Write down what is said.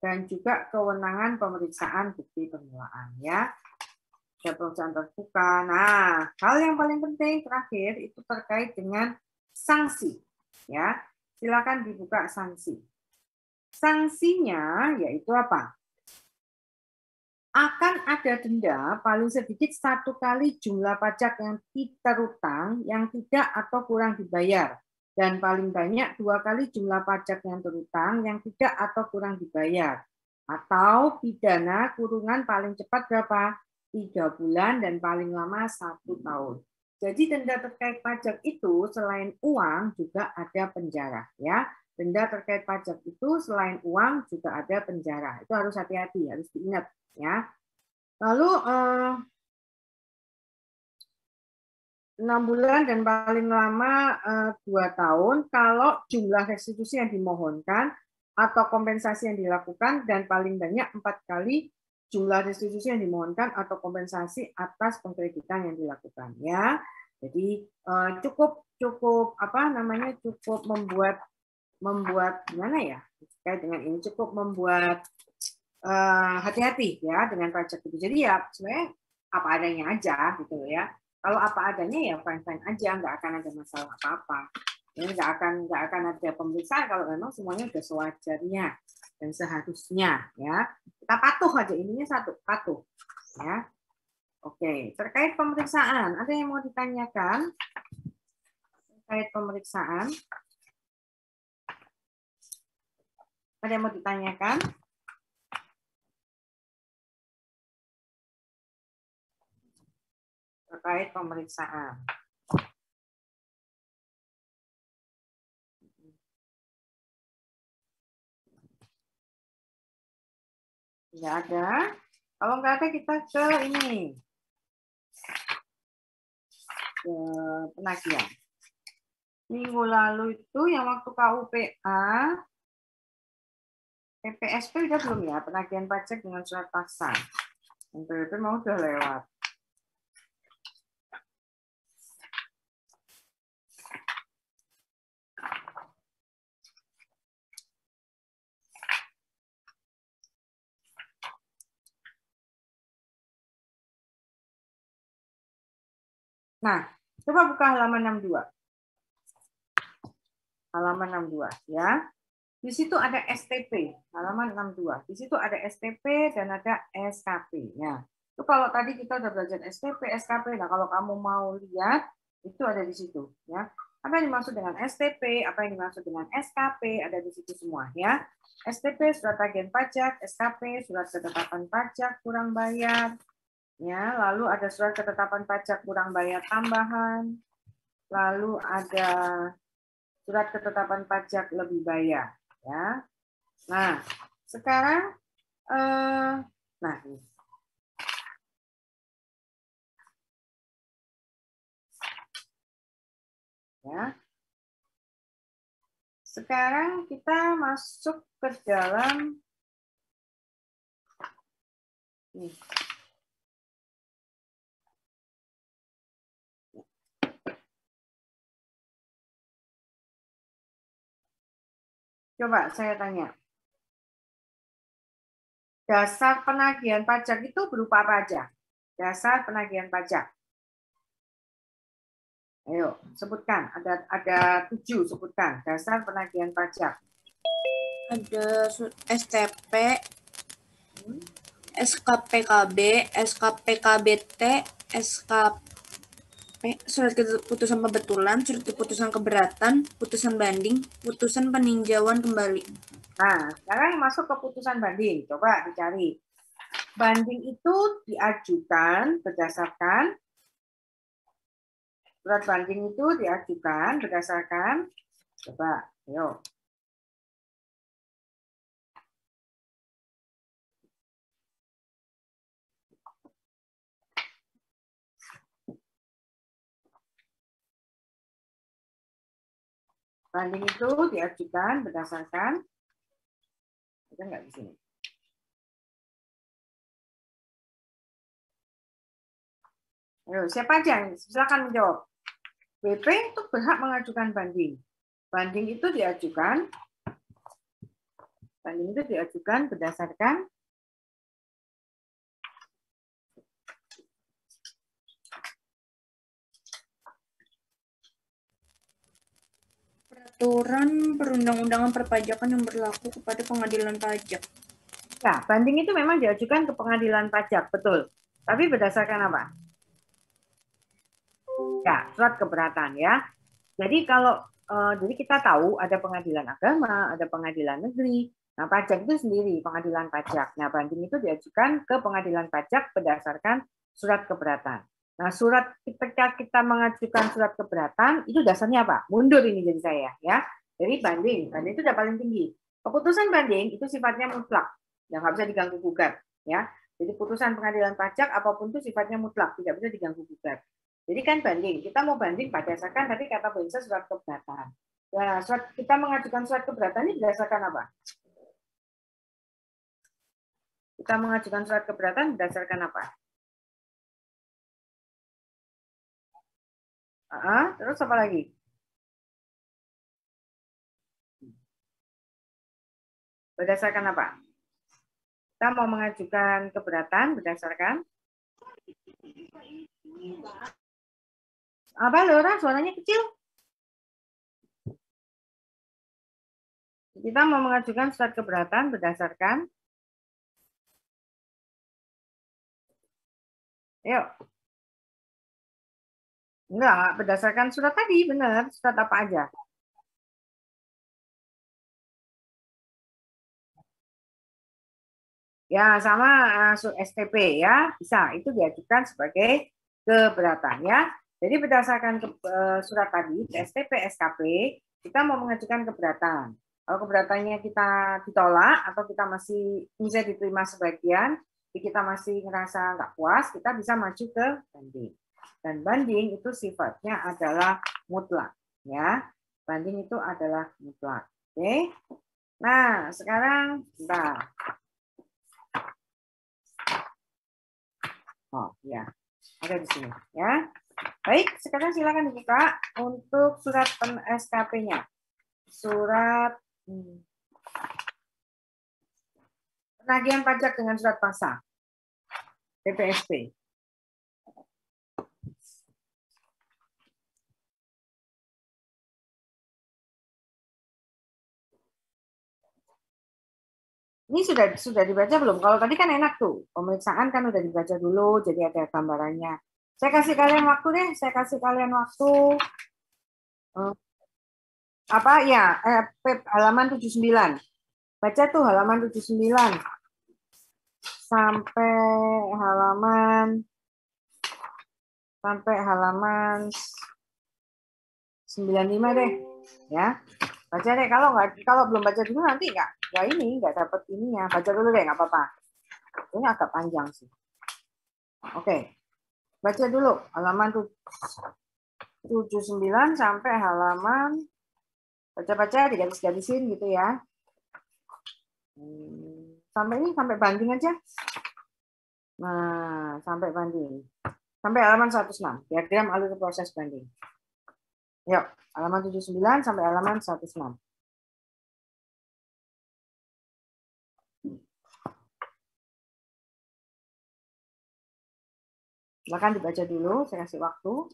dan juga kewenangan pemeriksaan bukti permulaan ya. Ada perusahaan terbuka. Nah, hal yang paling penting terakhir itu terkait dengan sanksi ya. Silakan dibuka sanksi. Sanksinya yaitu apa? Akan ada denda paling sedikit 1 kali jumlah pajak yang terutang yang tidak atau kurang dibayar, dan paling banyak 2 kali jumlah pajak yang terutang yang tidak atau kurang dibayar, atau pidana kurungan paling cepat berapa? 3 bulan dan paling lama 1 tahun. Jadi denda terkait pajak itu selain uang juga ada penjara ya. Denda terkait pajak itu selain uang juga ada penjara. Itu harus hati-hati, harus diingat ya. Lalu 6 bulan dan paling lama 2 tahun kalau jumlah restitusi yang dimohonkan atau kompensasi yang dilakukan, dan paling banyak 4 kali jumlah restitusi yang dimohonkan atau kompensasi atas pengkreditan yang dilakukan ya. Jadi cukup membuat gimana ya terkait dengan ini, cukup membuat hati-hati ya dengan pajak itu. Jadi ya sebenarnya apa adanya aja gitu ya. Kalau apa adanya ya fine-fine aja, nggak akan ada masalah apa-apa. Ini nggak akan ada pemeriksaan kalau memang semuanya sudah sewajarnya dan seharusnya ya. Kita patuh aja, ininya satu, patuh ya. Oke, terkait pemeriksaan, ada yang mau ditanyakan terkait pemeriksaan? Ada yang mau ditanyakan? Terkait pemeriksaan. Tidak ada. Kalau nggak ada kita ke ini. Ke penagihan. Minggu lalu itu yang waktu KUPA, PPSP udah belum ya? Penagihan pajak dengan surat paksa. NPWP mau udah lewat. Nah, coba buka halaman 62. Halaman 62 ya. Di situ ada STP, halaman 62. Di situ ada STP dan ada SKP. Nah, itu kalau tadi kita udah belajar STP, SKP. Nah, kalau kamu mau lihat, itu ada di situ ya. Apa yang dimaksud dengan STP, apa yang dimaksud dengan SKP, ada di situ semua ya. STP surat tagihan pajak, SKP surat ketetapan pajak kurang bayar. Ya, lalu ada surat ketetapan pajak kurang bayar tambahan. Lalu ada surat ketetapan pajak lebih bayar, ya. Nah, sekarang nah ini. Ya. Sekarang kita masuk ke dalam nih. Coba saya tanya. Dasar penagihan pajak itu berupa apa aja? Dasar penagihan pajak. Ayo, sebutkan. Ada 7, sebutkan. Dasar penagihan pajak. Ada STP, SKPKB, SKPKBT, SKP, surat keputusan pembetulan, surat keputusan keberatan, putusan banding, putusan peninjauan kembali. Nah, sekarang masuk ke putusan banding. Coba dicari. Banding itu diajukan berdasarkan, surat banding itu diajukan berdasarkan, coba, ayo. Banding itu diajukan berdasarkan, ada nggak di sini? Ayo, siapa aja? Silakan menjawab. BP itu berhak mengajukan banding. Banding itu diajukan Banding itu diajukan berdasarkan Peraturan perundang-undangan perpajakan yang berlaku kepada pengadilan pajak. ya, banding itu memang diajukan ke pengadilan pajak, betul. Tapi berdasarkan apa? Ya, surat keberatan ya. Jadi kalau jadi kita tahu ada pengadilan agama, ada pengadilan negeri. Nah, pajak itu sendiri pengadilan pajak. Nah, banding itu diajukan ke pengadilan pajak berdasarkan surat keberatan. Nah, surat ketika kita mengajukan surat keberatan itu dasarnya apa? Mundur ini jadi saya ya. Jadi banding itu udah paling tinggi. Keputusan banding itu sifatnya mutlak, yang nggak bisa diganggu gugat ya. Jadi putusan pengadilan pajak apapun itu sifatnya mutlak, tidak bisa diganggu gugat. Jadi kan banding, kita mau banding berdasarkan tadi kata Bensa surat keberatan. Nah, kita mengajukan surat keberatan ini berdasarkan apa? Kita mengajukan surat keberatan berdasarkan apa? Terus apa lagi? Berdasarkan apa? Kita mau mengajukan keberatan berdasarkan apa, Laura? Suaranya kecil. Kita mau mengajukan surat keberatan berdasarkan, yuk. Enggak, berdasarkan surat tadi, benar. Surat apa aja? Ya, sama STP ya, bisa. Itu diajukan sebagai keberatan ya. Jadi berdasarkan surat tadi, STP, SKP, kita mau mengajukan keberatan. Kalau keberatannya kita ditolak atau kita masih bisa diterima sebagian, kita masih ngerasa nggak puas, kita bisa maju ke banding. Dan banding itu sifatnya adalah mutlak ya. Banding itu adalah mutlak. Oke. Nah, sekarang bentar. Oh ya, ada di sini ya. Baik, sekarang silakan dibuka untuk surat SKP-nya. Surat penagihan pajak dengan surat pasang, PPSP. Ini sudah dibaca belum? Kalau tadi kan enak tuh, pemeriksaan kan udah dibaca dulu, jadi ada gambarannya. Saya kasih kalian waktu deh, saya kasih kalian waktu apa ya, halaman 79. Baca tuh halaman 79 sampai halaman 95 deh, ya. Baca deh, kalau belum baca dulu nanti nggak dapat ininya. Baca dulu deh, nggak apa-apa. Ini agak panjang sih. Oke. Baca dulu halaman 79 sampai halaman, baca-baca digaris-garisin gitu ya. Sampai banding aja. Nah, sampai banding. Sampai halaman 106. Diagram alur proses banding. Yuk, halaman 79 sampai halaman 106. Silakan dibaca dulu, saya kasih waktu.